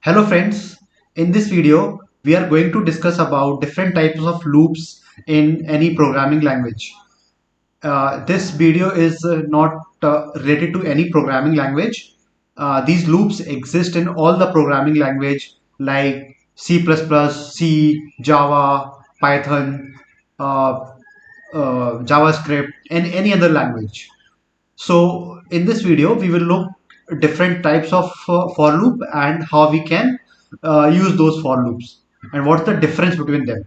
Hello friends, in this video we are going to discuss about different types of loops in any programming language. This video is not related to any programming language. These loops exist in all the programming language like C++, C, Java, Python, uh, JavaScript and any other language. So in this video, we will look different types of for loop and how we can use those for loops and what's the difference between them.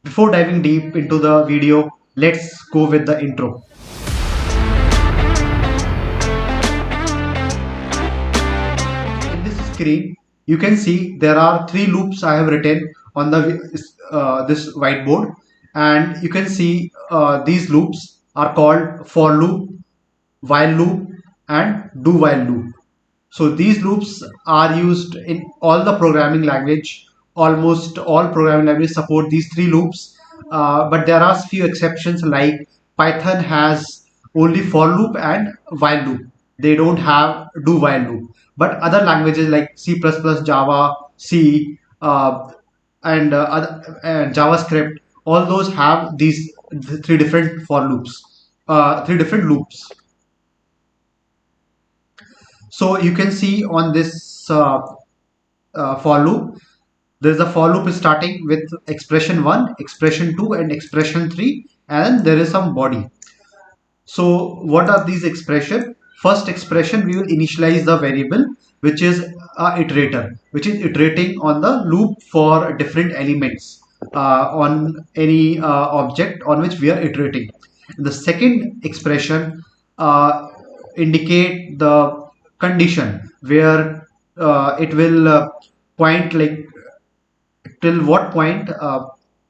Before diving deep into the video, let's go with the intro. In this screen, you can see there are three loops I have written on the this whiteboard, and you can see these loops are called for loop, while loop, and do while loop. So these loops are used in all the programming language. Almost all programming languages support these three loops, but there are few exceptions like Python has only for loop and while loop. They don't have do while loop. But other languages like C++, Java, C, and JavaScript, all those have these three different for loops, three different loops. So you can see on this for loop, there is a for loop starting with expression 1, expression 2 and expression 3, and there is some body. So what are these expression? First expression, we will initialize the variable which is a iterator, which is iterating on the loop for different elements on any object on which we are iterating. The second expression indicate the condition where it will point like till what point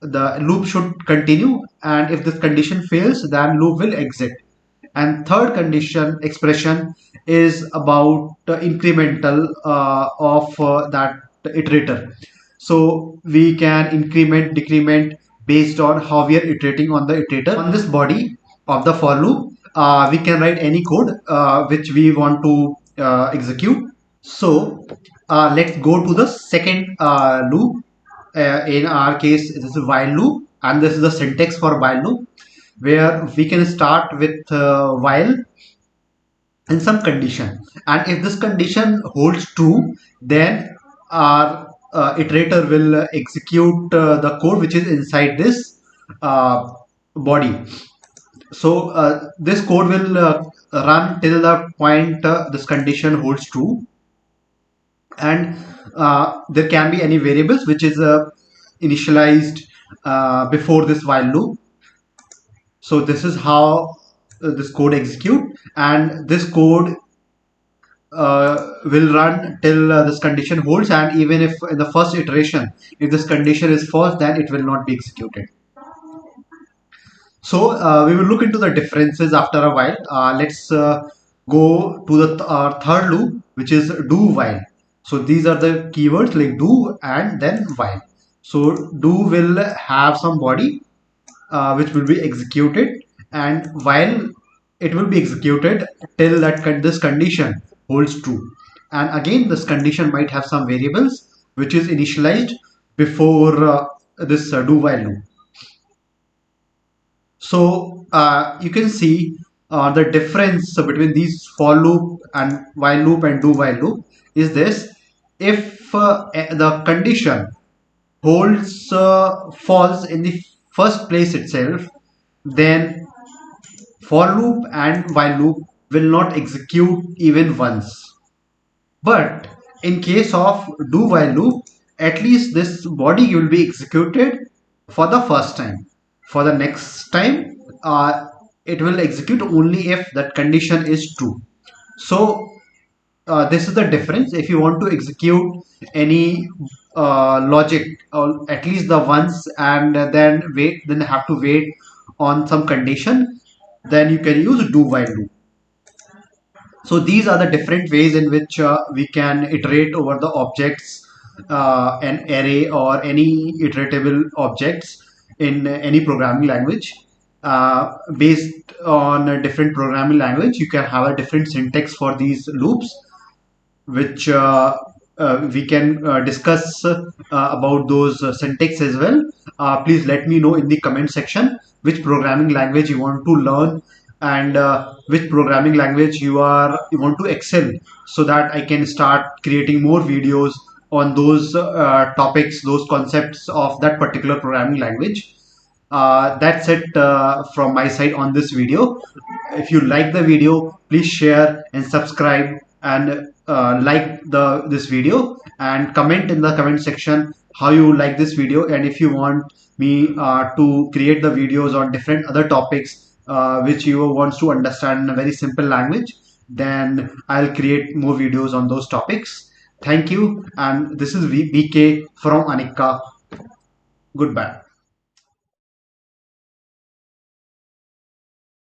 the loop should continue, and if this condition fails then loop will exit. And third condition expression is about the incremental of that iterator. So we can increment decrement based on how we are iterating on the iterator. On this body of the for loop, we can write any code which we want to execute. So let's go to the second loop. In our case, this is while loop, and this is the syntax for while loop, where we can start with while in some condition, and if this condition holds true, then our iterator will execute the code which is inside this body. So this code will run till the point this condition holds true, and there can be any variables which is initialized before this while loop. So this is how this code execute, and this code will run till this condition holds, and even if in the first iteration if this condition is false, then it will not be executed. So we will look into the differences after a while. Let's go to the third loop, which is do while. So these are the keywords like do and then while. So do will have some body which will be executed, and while it will be executed till that this condition holds true. And again, this condition might have some variables which is initialized before this do while loop. So you can see the difference between these for loop and while loop and do while loop is this: if the condition holds false in the first place itself, then for loop and while loop will not execute even once. But in case of do while loop, at least this body will be executed for the first time. For the next time, it will execute only if that condition is true. So this is the difference. If you want to execute any logic, or at least the once, and then have to wait on some condition, then you can use do while loop. So these are the different ways in which we can iterate over the objects, an array or any iteratable objects in any programming language. Based on a different programming language, you can have a different syntax for these loops, which we can discuss about those syntax as well. Please let me know in the comment section which programming language you want to learn, and which programming language you want to excel, so that I can start creating more videos on those topics, those concepts of that particular programming language. That's it from my side on this video. If you like the video, please share and subscribe, and like the this video, and comment in the comment section how you like this video, and if you want me to create the videos on different other topics which you wants to understand in a very simple language, then I'll create more videos on those topics. Thank you, and this is VK from Anika. Goodbye.